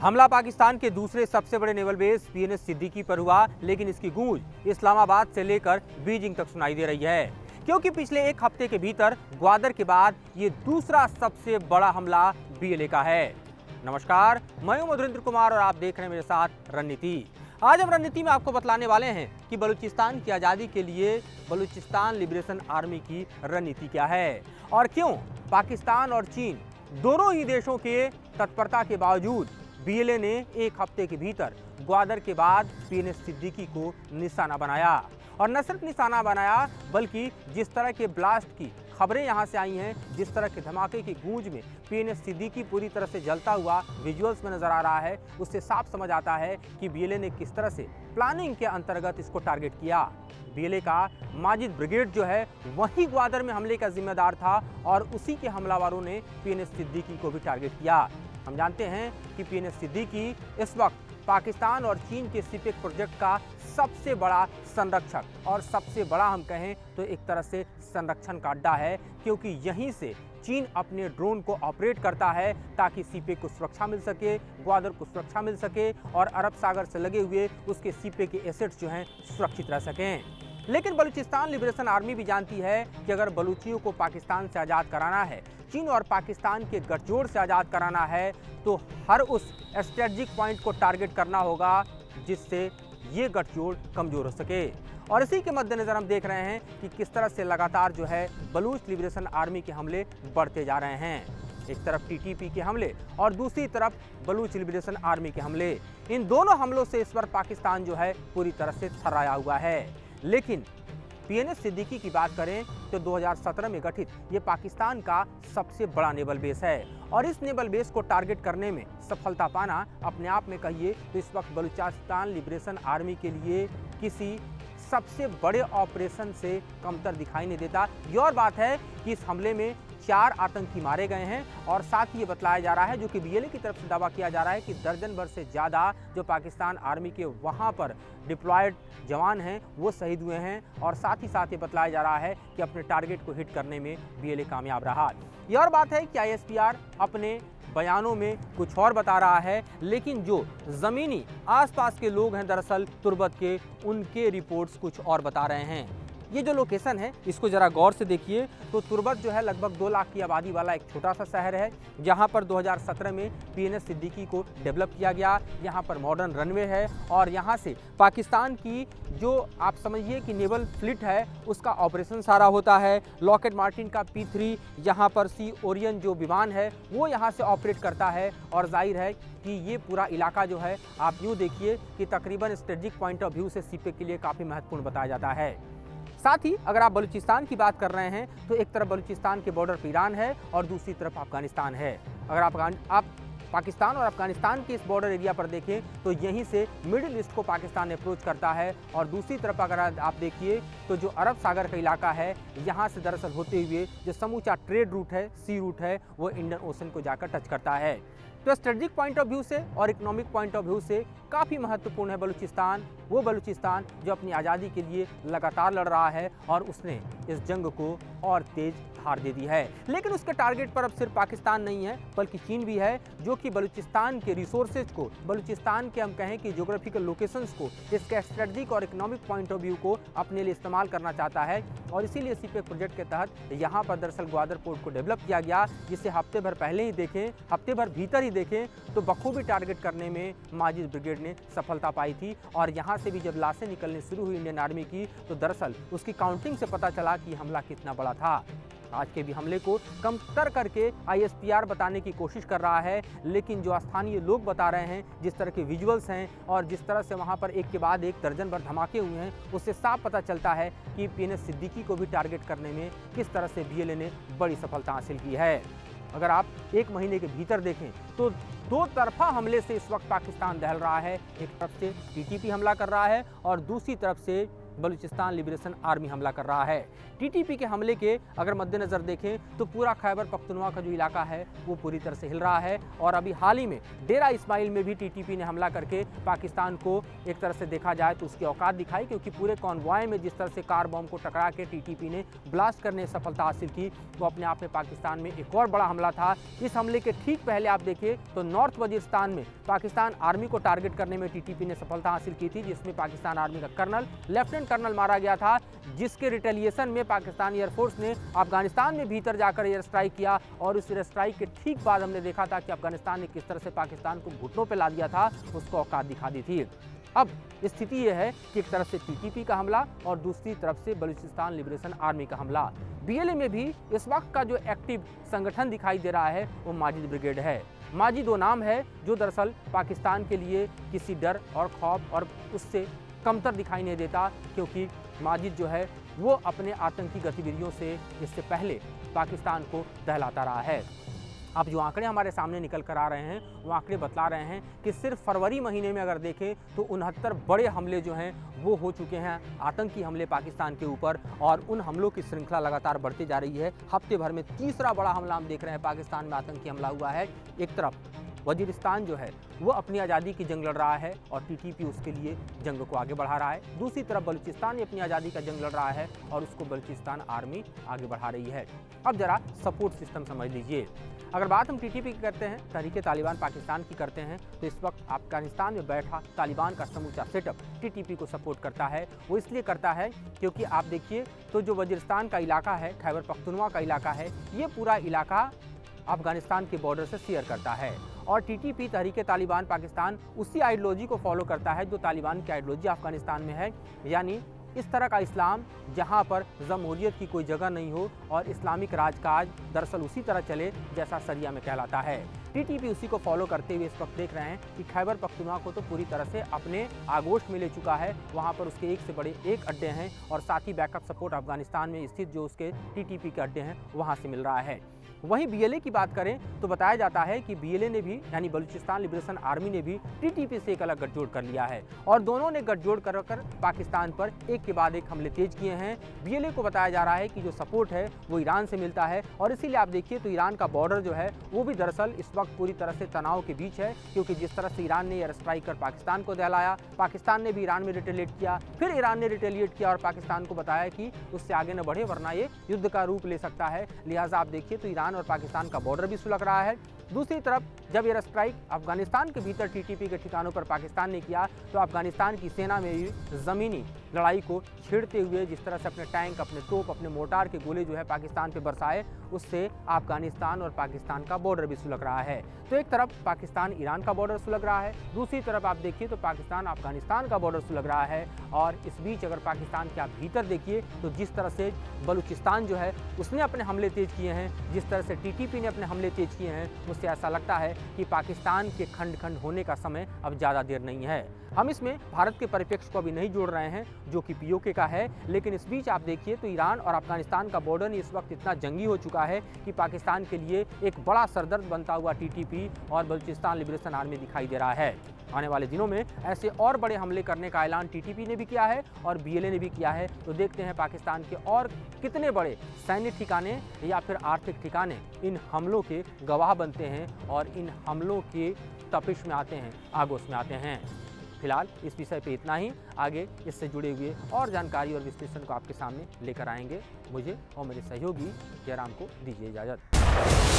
हमला पाकिस्तान के दूसरे सबसे बड़े नेवल बेस पीएनएस सिद्दीकी पर हुआ, लेकिन इसकी गूंज इस्लामाबाद से लेकर बीजिंग तक सुनाई दे रही है, क्योंकि पिछले एक हफ्ते के भीतर ग्वादर के बाद ये दूसरा सबसे बड़ा हमला बीएलए का है। नमस्कार, मैं हूं मधुरेंद्र कुमार और आप देख रहे हैं मेरे साथ रणनीति। आज हम रणनीति में आपको बतलाने वाले हैं कि बलूचिस्तान की आज़ादी के लिए बलूचिस्तान लिबरेशन आर्मी की रणनीति क्या है और क्यों पाकिस्तान और चीन दोनों ही देशों के तत्परता के बावजूद बीएलए ने एक हफ्ते के भीतर ग्वादर के बाद पीएनएस सिद्दीकी को निशाना बनाया। और न सिर्फ निशाना बनाया, बल्कि जिस तरह के ब्लास्ट की खबरें यहां से आई हैं, जिस तरह के धमाके की गूंज में पीएनएस सिद्दीकी पूरी तरह से जलता हुआ विजुअल्स में नजर आ रहा है, उससे साफ समझ आता है कि बीएलए ने किस तरह से प्लानिंग के अंतर्गत इसको टारगेट किया। बीएलए का माजिद ब्रिगेड जो है वही ग्वादर में हमले का जिम्मेदार था और उसी के हमलावरों ने पीएनएस सिद्दीकी को भी टारगेट किया। हम जानते हैं कि पीएनएस सिद्दीकी इस वक्त पाकिस्तान और चीन के सीपेक प्रोजेक्ट का सबसे बड़ा संरक्षक और सबसे बड़ा हम कहें तो एक तरह से संरक्षण का अड्डा है, क्योंकि यहीं से चीन अपने ड्रोन को ऑपरेट करता है ताकि सीपेक को सुरक्षा मिल सके, ग्वादर को सुरक्षा मिल सके और अरब सागर से लगे हुए उसके सीपेक के एसेट्स जो हैं सुरक्षित रह सकें। लेकिन बलूचिस्तान लिबरेशन आर्मी भी जानती है कि अगर बलूचियों को पाकिस्तान से आज़ाद कराना है, चीन और पाकिस्तान के गठजोड़ से आज़ाद कराना है, तो हर उस स्ट्रेटजिक पॉइंट को टारगेट करना होगा जिससे ये गठजोड़ कमज़ोर हो सके। और इसी के मद्देनज़र हम देख रहे हैं कि किस तरह से लगातार जो है बलूच लिबरेशन आर्मी के हमले बढ़ते जा रहे हैं। एक तरफ टीटीपी के हमले और दूसरी तरफ बलूच लिबरेशन आर्मी के हमले। इन दोनों हमलों से इस पर पाकिस्तान जो है पूरी तरह से थर्राया हुआ है। लेकिन पीएनएस सिद्दीकी की बात करें तो 2017 में गठित ये पाकिस्तान का सबसे बड़ा नेवल बेस है और इस नेवल बेस को टारगेट करने में सफलता पाना अपने आप में कहिए तो इस वक्त बलूचिस्तान लिबरेशन आर्मी के लिए किसी सबसे बड़े ऑपरेशन से कमतर दिखाई नहीं देता। ये और बात है कि इस हमले में 4 आतंकी मारे गए हैं और साथ ही ये बतलाया जा रहा है, जो कि बीएलए की तरफ से दावा किया जा रहा है कि दर्जन भर से ज़्यादा जो पाकिस्तान आर्मी के वहाँ पर डिप्लॉयड जवान हैं वो शहीद हुए हैं। और साथ ही साथ ये बतलाया जा रहा है कि अपने टारगेट को हिट करने में बीएलए कामयाब रहा। ये और बात है कि आईएसपीआर अपने बयानों में कुछ और बता रहा है, लेकिन जो ज़मीनी आसपास के लोग हैं दरअसल तुर्बत के, उनके रिपोर्ट्स कुछ और बता रहे हैं। ये जो लोकेशन है इसको ज़रा गौर से देखिए तो तुर्बत जो है लगभग 2 लाख की आबादी वाला एक छोटा सा शहर है, जहाँ पर 2017 में पीएनएस सिद्दीकी को डेवलप किया गया। यहाँ पर मॉडर्न रनवे है और यहाँ से पाकिस्तान की जो आप समझिए कि नेवल फ्लीट है उसका ऑपरेशन सारा होता है। लॉकहेड मार्टिन का P3 यहाँ पर सी ओरियन जो विमान है वो यहाँ से ऑपरेट करता है। और जाहिर है कि ये पूरा इलाका जो है आप यूँ देखिए कि तकरीबन स्ट्रेटजिक पॉइंट ऑफ व्यू से सीपेक के लिए काफ़ी महत्वपूर्ण बताया जाता है। साथ ही अगर आप बलूचिस्तान की बात कर रहे हैं तो एक तरफ बलूचिस्तान के बॉर्डर पर ईरान है और दूसरी तरफ अफगानिस्तान है। अगर आप पाकिस्तान और अफगानिस्तान के इस बॉर्डर एरिया पर देखें तो यहीं से मिडिल ईस्ट को पाकिस्तान अप्रोच करता है। और दूसरी तरफ अगर आप देखिए तो जो अरब सागर का इलाका है, यहाँ से दरअसल होते हुए जो समूचा ट्रेड रूट है, सी रूट है, वो इंडियन ओशन को जाकर टच करता है। तो स्ट्रेटजिक पॉइंट ऑफ व्यू से और इकोनॉमिक पॉइंट ऑफ व्यू से काफ़ी महत्वपूर्ण है बलूचिस्तान, वो बलूचिस्तान जो अपनी आज़ादी के लिए लगातार लड़ रहा है और उसने इस जंग को और तेज धार दे दी है। लेकिन उसके टारगेट पर अब सिर्फ पाकिस्तान नहीं है बल्कि चीन भी है, जो कि बलूचिस्तान के रिसोर्सेज को, बलूचिस्तान के हम कहें कि ज्योग्राफिकल लोकेशंस को, इसके स्ट्रेटजिक और इकोनॉमिक पॉइंट ऑफ व्यू को अपने लिए इस्तेमाल करना चाहता है। और इसीलिए सीपेक प्रोजेक्ट के तहत यहाँ पर दरअसल ग्वादर पोर्ट को डेवलप किया गया, जिसे हफ्ते भर पहले ही देखें, हफ्ते भर भीतर ही देखें तो बखूबी टारगेट करने में माजिद ब्रिगेड ने सफलता पाई थी। और यहाँ से भी जब लाशें निकलनी शुरू हुई इंडियन आर्मी की तो दरअसल उसकी काउंटिंग से पता चला कि हमला कितना बड़ा था। आज के भी हमले को कमतर करके आईएसपीआर बताने की कोशिश कर रहा है, लेकिन जो स्थानीय लोग बता रहे हैं, जिस तरह के विजुअल्स हैं और जिस तरह से वहां पर एक के बाद एक दर्जन भर धमाके हुए हैं, उससे साफ पता चलता है कि पीएनएस सिद्दीकी को भी टारगेट करने में किस तरह से बीएलए ने बड़ी सफलता हासिल की है। अगर आप एक महीने के भीतर देखें तो 2 तरफा हमले से इस वक्त पाकिस्तान दहल रहा है। एक तरफ से टीटीपी हमला कर रहा है और दूसरी तरफ से बलूचिस्तान लिबरेशन आर्मी हमला कर रहा है। टीटीपी के हमले के अगर मद्देनजर देखें तो पूरा खैबर पख्तूनख्वा का जो इलाका है वो पूरी तरह से हिल रहा है। और अभी हाल ही में डेरा इस्माइल में भी टीटीपी ने हमला करके पाकिस्तान को एक तरह से देखा जाए तो उसकी औकात दिखाई, क्योंकि पूरे कॉन्वॉय में जिस तरह से कार बम को टकरा के टीटीपी ने ब्लास्ट करने में सफलता हासिल की, वो अपने आप में पाकिस्तान में एक और बड़ा हमला था। इस हमले के ठीक पहले आप देखिए तो नॉर्थ वजीरिस्तान में पाकिस्तान आर्मी को टारगेट करने में टीटीपी ने सफलता हासिल की थी, जिसमें पाकिस्तान आर्मी का कर्नल, लेफ्टिनेंट कर्नल मारा गया था, जिसके रिटेलिएशन में पाकिस्तान एयरफोर्स ने अफगानिस्तान में भीतर जाकर एयर स्ट्राइक किया। और उस एयर स्ट्राइक के ठीक बाद हमने देखा था कि अफगानिस्तान ने किस तरह से पाकिस्तान को घुटनों पर ला दिया था, उसको औकात दिखा दी थी। अब स्थिति यह है कि एक तरफ से टीटीपी का हमला और दूसरी तरफ से बलूचिस्तान लिबरेशन आर्मी का हमला। बीएलए में भी इस वक्त का जो एक्टिव संगठन दिखाई दे रहा है वो माजिद ब्रिगेड है। माजिद वो नाम है जो दरअसल पाकिस्तान के लिए किसी डर और खौफ और उससे कमतर दिखाई नहीं देता, क्योंकि माजिद जो है वो अपने आतंकी गतिविधियों से इससे पहले पाकिस्तान को दहलाता रहा है। अब जो आंकड़े हमारे सामने निकल कर आ रहे हैं वो आंकड़े बतला रहे हैं कि सिर्फ फरवरी महीने में अगर देखें तो 69 बड़े हमले जो हैं वो हो चुके हैं, आतंकी हमले पाकिस्तान के ऊपर। और उन हमलों की श्रृंखला लगातार बढ़ती जा रही है। हफ्ते भर में तीसरा बड़ा हमला हम देख रहे हैं, पाकिस्तान में आतंकी हमला हुआ है। एक तरफ वजीरिस्तान जो है वो अपनी आज़ादी की जंग लड़ रहा है और टीटीपी उसके लिए जंग को आगे बढ़ा रहा है। दूसरी तरफ बलूचिस्तान अपनी आज़ादी का जंग लड़ रहा है और उसको बलूचिस्तान आर्मी आगे बढ़ा रही है। अब जरा सपोर्ट सिस्टम समझ लीजिए। अगर बात हम टीटीपी की करते हैं, तहरीके तालिबान पाकिस्तान की करते हैं, तो इस वक्त अफगानिस्तान में बैठा तालिबान का समूचा सेटअप टीटीपी को सपोर्ट करता है। वो इसलिए करता है क्योंकि आप देखिए तो जो वजीरिस्तान का इलाका है, खैबर पख्तूनख्वा का इलाका है, ये पूरा इलाका अफगानिस्तान के बॉर्डर से शेयर करता है। और टीटीपी तहरीके तालिबान पाकिस्तान उसी आइडियोलॉजी को फॉलो करता है जो तालिबान की आइडियोलॉजी अफगानिस्तान में है, यानी इस तरह का इस्लाम जहां पर जमहूरियत की कोई जगह नहीं हो और इस्लामिक राजकाज दरअसल उसी तरह चले जैसा शरिया में कहलाता है। टीटीपी उसी को फॉलो करते हुए इस वक्त देख रहे हैं कि खैबर पख्तूनख्वा को तो पूरी तरह से अपने आगोश में ले चुका है। वहां पर उसके एक से बड़े एक अड्डे हैं और साथ ही बैकअप सपोर्ट अफगानिस्तान में स्थित जो उसके टीटीपी के अड्डे हैं वहां से मिल रहा है। वहीं बीएलए की बात करें तो बताया जाता है कि बीएलए ने भी यानी बलूचिस्तान लिबरेशन आर्मी ने भी टीटीपी से एक अलग गठजोड़ कर लिया है और दोनों ने गठजोड़ कर पाकिस्तान पर एक के बाद एक हमले तेज किए हैं। बीएलए को बताया जा रहा है कि जो सपोर्ट है वो ईरान से मिलता है और इसीलिए आप देखिए तो ईरान का बॉर्डर जो है वो भी दरअसल इस वक्त पूरी तरह से तनाव के बीच है, क्योंकि जिस तरह से ईरान ने एयर स्ट्राइक कर पाकिस्तान को दहलाया, पाकिस्तान ने भी ईरान में रिटेलिएट किया, फिर ईरान ने रिटेलिएट किया और पाकिस्तान को बताया कि उससे आगे न बढ़े वरना ये युद्ध का रूप ले सकता है। लिहाजा आप देखिए तो ईरान और पाकिस्तान का बॉर्डर भी सुलग रहा है। दूसरी तरफ जब एयर स्ट्राइक अफगानिस्तान के भीतर टीटीपी के ठिकानों पर पाकिस्तान ने किया तो अफगानिस्तान की सेना में भी ज़मीनी लड़ाई को छेड़ते हुए जिस तरह से अपने टैंक, अपने तोप, अपने मोर्टार के गोले जो है पाकिस्तान पे बरसाए, उससे अफगानिस्तान और पाकिस्तान का बॉर्डर भी सुलग रहा है। तो एक तरफ पाकिस्तान ईरान का बॉर्डर सुलग रहा है, दूसरी तरफ आप देखिए तो पाकिस्तान अफगानिस्तान का बॉर्डर सुलग रहा है। और इस बीच अगर पाकिस्तान के आप भीतर देखिए तो जिस तरह से बलूचिस्तान जो है उसने अपने हमले तेज किए हैं, जिस तरह से टीटीपी ने अपने हमले तेज किए हैं, उससे ऐसा लगता है कि पाकिस्तान के खंड खंड होने का समय अब ज़्यादा देर नहीं है। हम इसमें भारत के परिप्रेक्ष्य को अभी नहीं जोड़ रहे हैं जो कि पीओके का है, लेकिन इस बीच आप देखिए तो ईरान और अफगानिस्तान का बॉर्डर इस वक्त इतना जंगी हो चुका है कि पाकिस्तान के लिए एक बड़ा सरदर्द बनता हुआ टीटीपी और बलूचिस्तान लिबरेशन आर्मी दिखाई दे रहा है। आने वाले दिनों में ऐसे और बड़े हमले करने का ऐलान टीटीपी ने भी किया है और बीएलए ने भी किया है। तो देखते हैं पाकिस्तान के और कितने बड़े सैन्य ठिकाने या फिर आर्थिक ठिकाने इन हमलों के गवाह बनते हैं और इन हमलों के तपिश में आते हैं, आगोश में आते हैं। फिलहाल इस विषय पे इतना ही। आगे इससे जुड़े हुए और जानकारी और विश्लेषण को आपके सामने लेकर आएंगे। मुझे और मेरे सहयोगी जयराम को दीजिए इजाज़त।